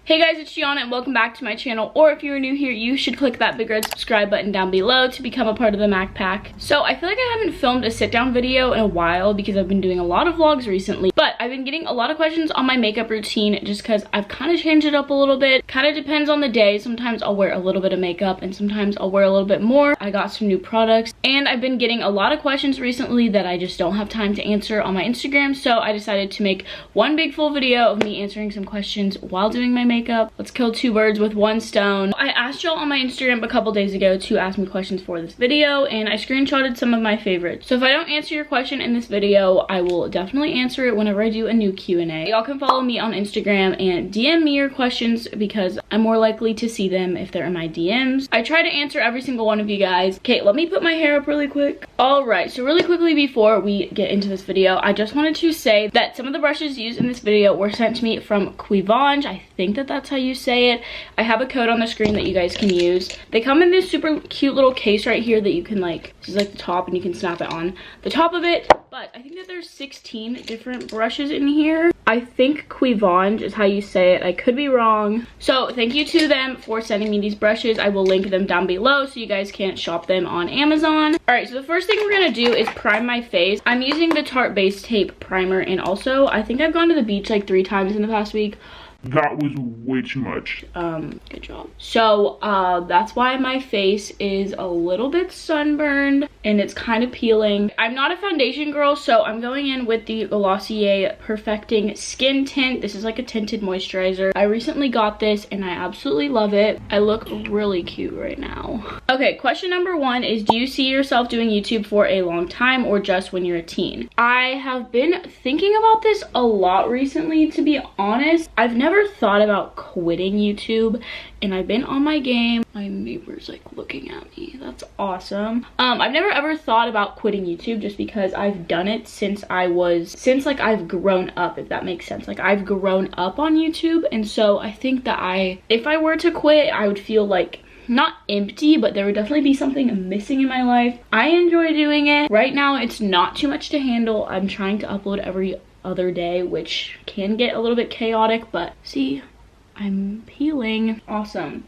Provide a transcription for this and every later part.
Hey guys, it's Gianna and welcome back to my channel, or if you're new here, you should click that big red subscribe button down below to become a part of the Mac Pack. So I feel like I haven't filmed a sit down video in a while because I've been doing a lot of vlogs recently, but I've been getting a lot of questions on my makeup routine just because I've kind of changed it up a little bit. Kind of depends on the day. Sometimes I'll wear a little bit of makeup and sometimes I'll wear a little bit more. I got some new products and I've been getting a lot of questions recently that I just don't have time to answer on my Instagram, so I decided to make one big full video of me answering some questions while doing my makeup. Let's kill two birds with one stone. I asked y'all on my Instagram a couple days ago to ask me questions for this video, and I screenshotted some of my favorites. So if I don't answer your question in this video, I will definitely answer it whenever I do a new Q&A. Y'all can follow me on Instagram and DM me your questions because I'm more likely to see them if they're in my DMs. I try to answer every single one of you guys. Okay, let me put my hair up really quick. Alright, so really quickly before we get into this video, I just wanted to say that some of the brushes used in this video were sent to me from Quivange. I think that's how you say it. I have a code on the screen that you guys can use. They come in this super cute little case right here that you can this is like the top and you can snap it on the top of it. But I think that there's 16 different brushes in here. I think Quivange is how you say it. I could be wrong. So thank you to them for sending me these brushes. I will link them down below so you guys can shop them on Amazon. All right, so the first thing we're gonna do is prime my face. I'm using the Tarte Base Tape Primer, and also I think I've gone to the beach like 3 times in the past week. That was way too much. Good job. So that's why my face is a little bit sunburned and it's kind of peeling. I'm not a foundation girl, so I'm going in with the Glossier Perfecting Skin Tint. This is like a tinted moisturizer. I recently got this and I absolutely love it. I look really cute right now. Okay, question number 1 is, do you see yourself doing YouTube for a long time or just when you're a teen? I have been thinking about this a lot recently, to be honest. I've never thought about quitting YouTube and I've been on my game. My neighbor's like looking at me. That's awesome. I've never ever thought about quitting YouTube just because I've done it since like I've grown up, if that makes sense. Like I've grown up on YouTube, and so I think that if I were to quit, I would feel like not empty, but there would definitely be something missing in my life. I enjoy doing it. Right now it's not too much to handle. I'm trying to upload every other day, which can get a little bit chaotic, but see, I'm peeling. Awesome.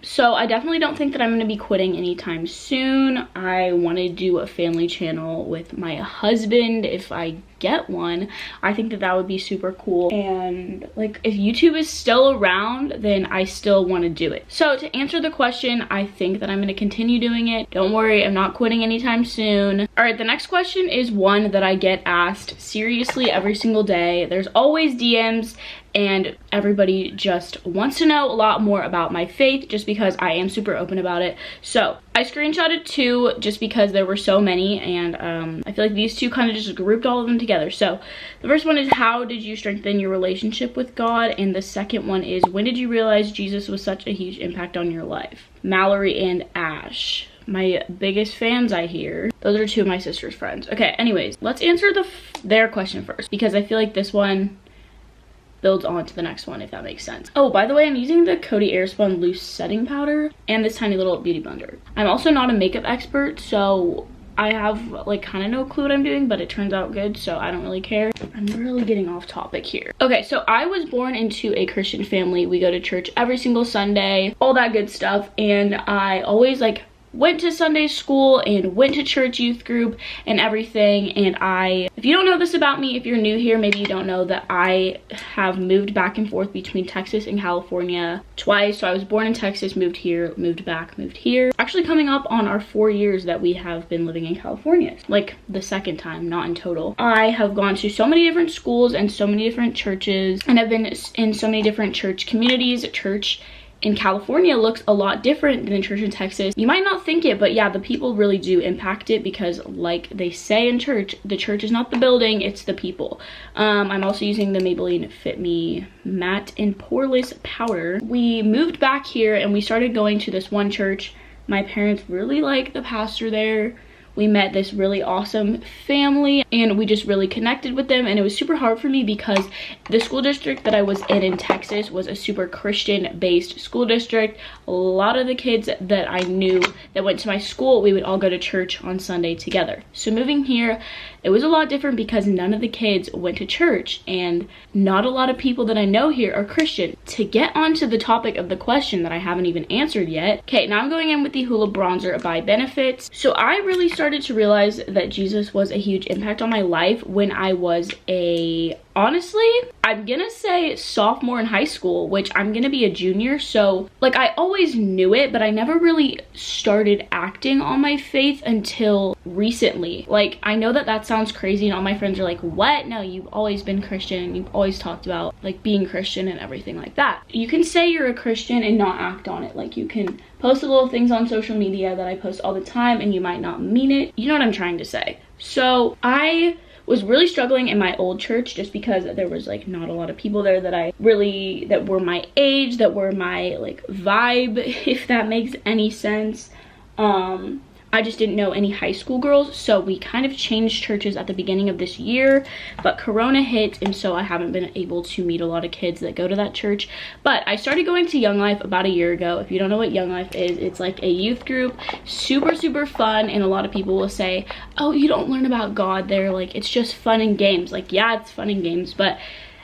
So I definitely don't think that I'm going to be quitting anytime soon. I want to do a family channel with my husband if I get one. I think that would be super cool, and like if YouTube is still around, then I still want to do it. So to answer the question, I think that I'm going to continue doing it. Don't worry, I'm not quitting anytime soon. All right, the next question is one that I get asked seriously every single day. There's always DMs and everybody just wants to know a lot more about my faith just because I am super open about it. So I screenshotted 2 just because there were so many, and I feel like these 2 kind of just grouped all of them together. So the first one is, how did you strengthen your relationship with God? And the second one is, when did you realize Jesus was such a huge impact on your life? Mallory and Ash, my biggest fans, I hear. Those are 2 of my sister's friends. Okay, anyways, let's answer their question first because I feel like this one builds on to the next one, if that makes sense. Oh, by the way, I'm using the Coty Airspun loose setting powder and this tiny little beauty blender. I'm also not a makeup expert, so I have like kind of no clue what I'm doing, but it turns out good, so I don't really care. I'm really getting off topic here. Okay, so I was born into a Christian family. We go to church every single Sunday, all that good stuff, and I always went to Sunday school and went to church youth group and everything. And if you don't know this about me, if you're new here, maybe you don't know that I have moved back and forth between Texas and California twice. So I was born in Texas, moved here, moved back, moved here. Actually coming up on our 4 years that we have been living in California, like the second time, not in total. I have gone to so many different schools and so many different churches, and I've been in so many different church communities. Church in California looks a lot different than the church in Texas. You might not think it, but yeah, the people really do impact it because like they say in church, the church is not the building, it's the people. I'm also using the Maybelline Fit Me Matte and Poreless Powder. We moved back here and we started going to this one church. My parents really like the pastor there. we met this really awesome family and we just really connected with them. And it was super hard for me because the school district that I was in Texas was a super Christian based school district. A lot of the kids that I knew that went to my school, we would all go to church on Sunday together. So moving here, it was a lot different because none of the kids went to church and not a lot of people that I know here are Christian. To get onto the topic of the question that I haven't even answered yet. Okay, now I'm going in with the Hula Bronzer by Benefits. So I really started to realize that Jesus was a huge impact on my life when I was honestly, I'm gonna say sophomore in high school, which I'm gonna be a junior. So like I always knew it, but I never really started acting on my faith until recently. Like I know that sounds crazy and all my friends are like, what? No, you've always been Christian and you've always talked about like being Christian and everything like that. You can say you're a Christian and not act on it. Like you can post little things on social media that I post all the time and you might not mean it. You know what I'm trying to say. So I was really struggling in my old church just because there was like not a lot of people there that were my age, that were my like vibe, if that makes any sense. I just didn't know any high school girls, so we kind of changed churches at the beginning of this year, but Corona hit, and so I haven't been able to meet a lot of kids that go to that church. But I started going to Young Life about a year ago. If you don't know what Young Life is, it's like a youth group, super fun, and a lot of people will say, oh, you don't learn about God there, like it's just fun and games. Like yeah, it's fun and games, but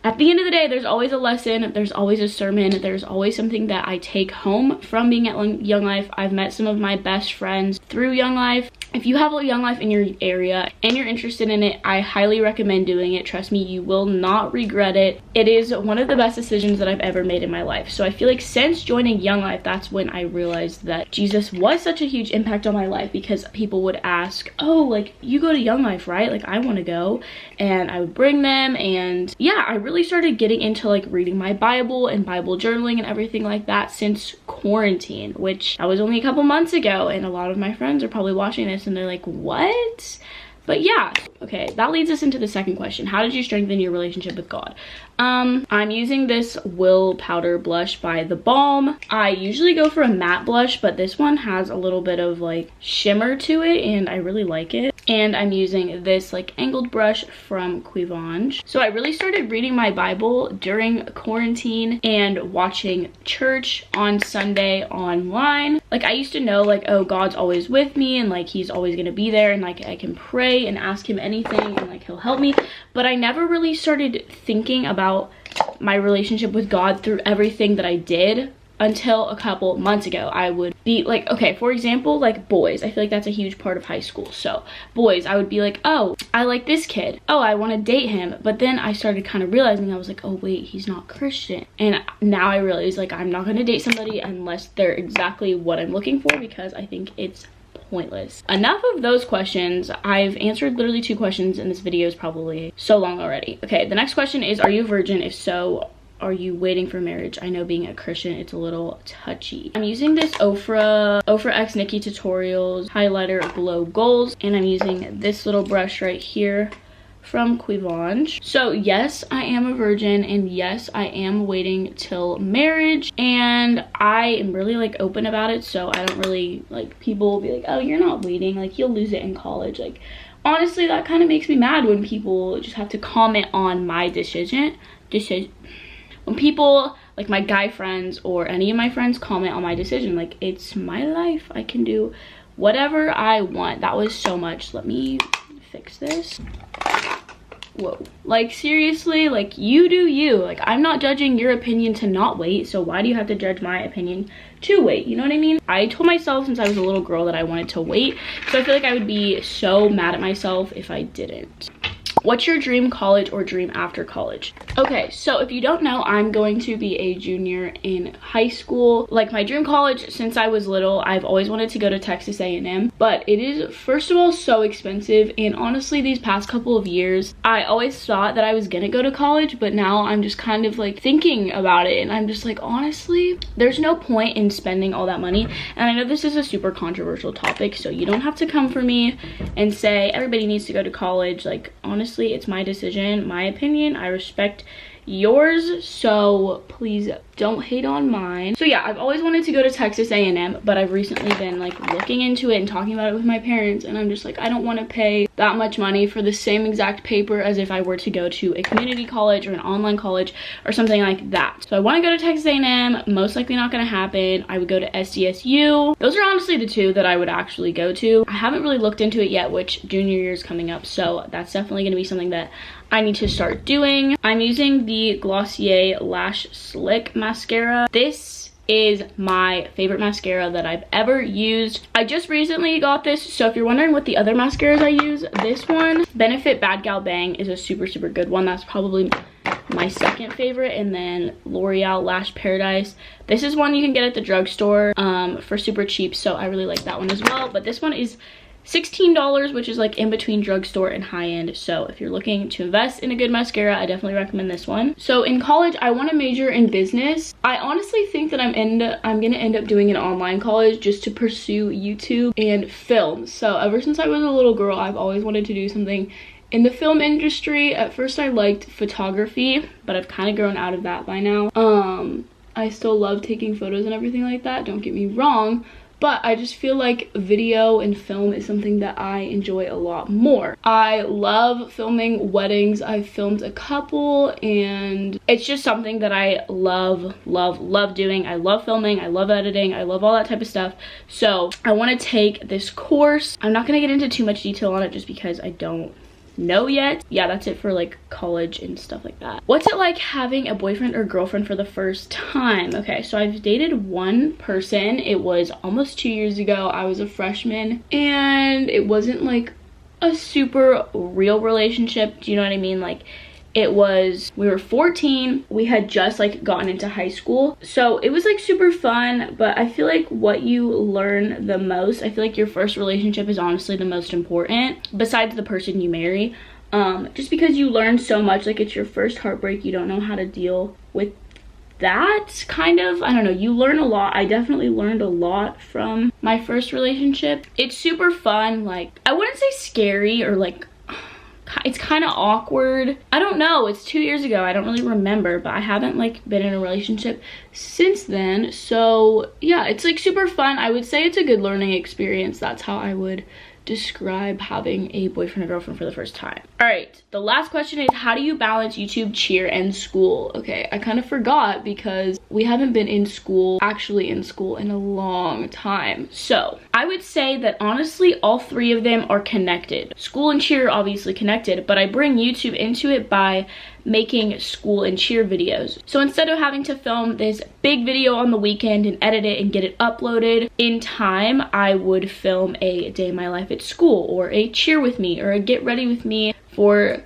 at the end of the day, there's always a lesson, there's always a sermon, there's always something that I take home from being at Young Life. I've met some of my best friends through Young Life. If you have a Young Life in your area and you're interested in it, I highly recommend doing it. Trust me, you will not regret it. It is one of the best decisions that I've ever made in my life. So I feel like since joining Young Life, that's when I realized that Jesus was such a huge impact on my life, because people would ask, oh, like you go to Young Life, right? Like I want to go. And I would bring them, and yeah, I really started getting into like reading my Bible and Bible journaling and everything like that since quarantine, which that was only a couple months ago, and a lot of my friends are probably watching this and they're like, what? But yeah, okay, that leads us into the second question. How did you strengthen your relationship with God? I'm using this Will Powder Blush by The Balm. I usually go for a matte blush, but this one has a little bit of like shimmer to it and I really like it. And I'm using this like angled brush from Quivange. So I really started reading my Bible during quarantine and watching church on Sunday online. Like I used to know like, oh, God's always with me and like he's always gonna be there and like I can pray and ask him anything and like he'll help me. But I never really started thinking about my relationship with God through everything that I did until a couple months ago. I would be like, okay, for example, like boys, I feel like that's a huge part of high school. So boys, I would be like, oh, I like this kid, oh, I want to date him. But then I started kind of realizing, I was like, oh wait, he's not Christian. And now I realize like I'm not going to date somebody unless they're exactly what I'm looking for, because I think it's pointless. Enough of those questions. I've answered literally 2 questions and this video is probably so long already. Okay, the next question is, are you a virgin? If so, are you waiting for marriage? I know being a Christian, it's a little touchy. I'm using this Ofra X Nikki Tutorials highlighter Glow Goals, and I'm using this little brush right here from Quivange. So yes, I am a virgin, and yes, I am waiting till marriage, and I am really like open about it. So I don't really like, people will be like, oh, you're not waiting, like you'll lose it in college. Like honestly, that kind of makes me mad when people just have to comment on my decision. When people, like my guy friends or any of my friends, comment on my decision, like it's my life, I can do whatever I want. That was so much. Let me fix this. Whoa, like seriously, like you do you. Like I'm not judging your opinion to not wait, so why do you have to judge my opinion to wait? You know what I mean? I told myself since I was a little girl that I wanted to wait, so I feel like I would be so mad at myself if I didn't. What's your dream college or dream after college? Okay, so if you don't know, I'm going to be a junior in high school. Like my dream college since I was little, I've always wanted to go to Texas A&M, but it is first of all so expensive, and honestly these past couple of years I always thought that I was gonna go to college, but now I'm just kind of like thinking about it and I'm just like, honestly there's no point in spending all that money. And I know this is a super controversial topic, so you don't have to come for me and say everybody needs to go to college. Like honestly, it's my decision, my opinion. I respect yours, so please don't hate on mine. So yeah, I've always wanted to go to Texas A&M, but I've recently been like looking into it and talking about it with my parents, and I'm just like, I don't want to pay that much money for the same exact paper as if I were to go to a community college or an online college or something like that. So I want to go to Texas A&M, most likely not going to happen. I would go to SDSU. Those are honestly the two that I would actually go to. I haven't really looked into it yet, which junior year is coming up, so that's definitely going to be something that I need to start doing. I'm using the Glossier Lash Slick mascara. This is my favorite mascara that I've ever used. I just recently got this, so if you're wondering what the other mascaras I use, this one, Benefit Bad Gal Bang, is a super good one. That's probably my second favorite. And then L'Oreal Lash Paradise. This is one you can get at the drugstore for super cheap, so I really like that one as well. But this one is $16, which is like in between drugstore and high-end. So if you're looking to invest in a good mascara, I definitely recommend this one. So in college, I want to major in business. I honestly think that I'm gonna end up doing an online college just to pursue YouTube and film. So ever since I was a little girl, I've always wanted to do something in the film industry. At first I liked photography, but I've kind of grown out of that by now. I still love taking photos and everything like that, don't get me wrong, but I just feel like video and film is something that I enjoy a lot more. I love filming weddings. I've filmed a couple, and it's just something that I love doing. I love filming, I love editing, I love all that type of stuff. So I want to take this course. I'm not going to get into too much detail on it just because I don't know yet. Yeah, that's it for like college and stuff like that. What's it like having a boyfriend or girlfriend for the first time? Okay, so I've dated one person. It was almost 2 years ago. I was a freshman, and it wasn't like a super real relationship. Do you know what I mean? Like, it was, we were 14, we had just like gotten into high school, so it was like super fun. But I feel like what you learn the most, I feel like your first relationship is honestly the most important besides the person you marry, just because you learn so much. Like, it's your first heartbreak, you don't know how to deal with that, kind of. I don't know, you learn a lot. I definitely learned a lot from my first relationship. It's super fun. Like, I wouldn't say scary or like, it's kind of awkward. I don't know, it's 2 years ago, I don't really remember, but I haven't like been in a relationship since then. So yeah, it's like super fun. I would say it's a good learning experience. That's how I would describe having a boyfriend or girlfriend for the first time. All right, the last question is, how do you balance YouTube, cheer, and school? Okay, I kind of forgot because we haven't been actually in school in a long time. So I would say that honestly, all three of them are connected. School and cheer are obviously connected, but I bring YouTube into it by making school and cheer videos. So instead of having to film this big video on the weekend and edit it and get it uploaded in time, I would film a day in my life at school, or a cheer with me, or a get ready with me for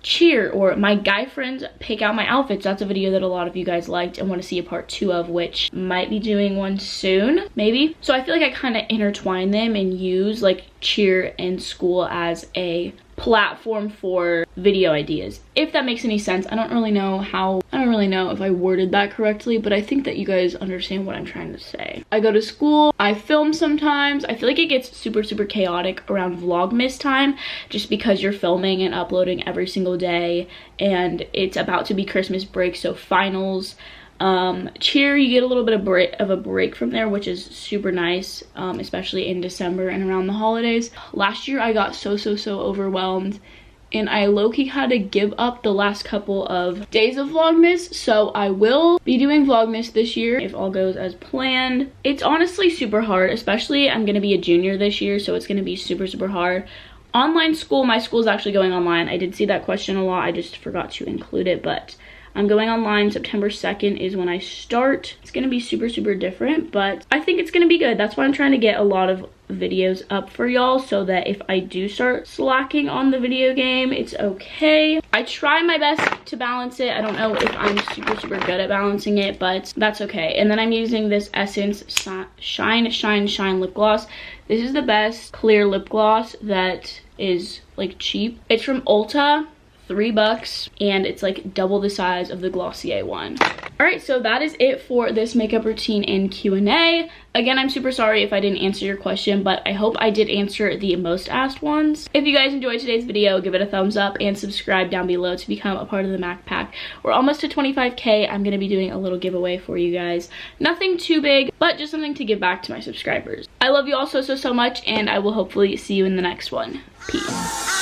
cheer, or my guy friends pick out my outfits. That's a video that a lot of you guys liked and want to see a part 2 of, which might be doing one soon, maybe. So I feel like I kind of intertwine them and use like cheer and school as a platform for video ideas, if that makes any sense. I don't really know if I worded that correctly, but I think that you guys understand what I'm trying to say. I go to school, I film sometimes. I feel like it gets super chaotic around Vlogmas time, just because you're filming and uploading every single day, and it's about to be Christmas break, so finals. Cheer, you get a little bit of a break from there, which is super nice, especially in December and around the holidays. Last year I got so overwhelmed, and I low-key had to give up the last couple of days of Vlogmas, so I will be doing Vlogmas this year if all goes as planned. It's honestly super hard, especially I'm gonna be a junior this year, so it's gonna be super hard. Online school, my school is actually going online. I did see that question a lot, I just forgot to include it, but I'm going online. September 2nd is when I start. It's gonna be super different, but I think it's gonna be good. That's why I'm trying to get a lot of videos up for y'all, so that if I do start slacking on the video game, it's okay. I try my best to balance it. I don't know if I'm super good at balancing it, but that's okay. And then I'm using this Essence Shine lip gloss. This is the best clear lip gloss that is like cheap. It's from Ulta. $3, and it's like double the size of the Glossier one. All right, so that is it for this makeup routine and Q&A. Again, I'm super sorry if I didn't answer your question, but I hope I did answer the most asked ones. If you guys enjoyed today's video, give it a thumbs up and subscribe down below to become a part of the Mac Pack. We're almost to 25K. I'm gonna be doing a little giveaway for you guys. Nothing too big, but just something to give back to my subscribers. I love you all so much, and I will hopefully see you in the next one. Peace.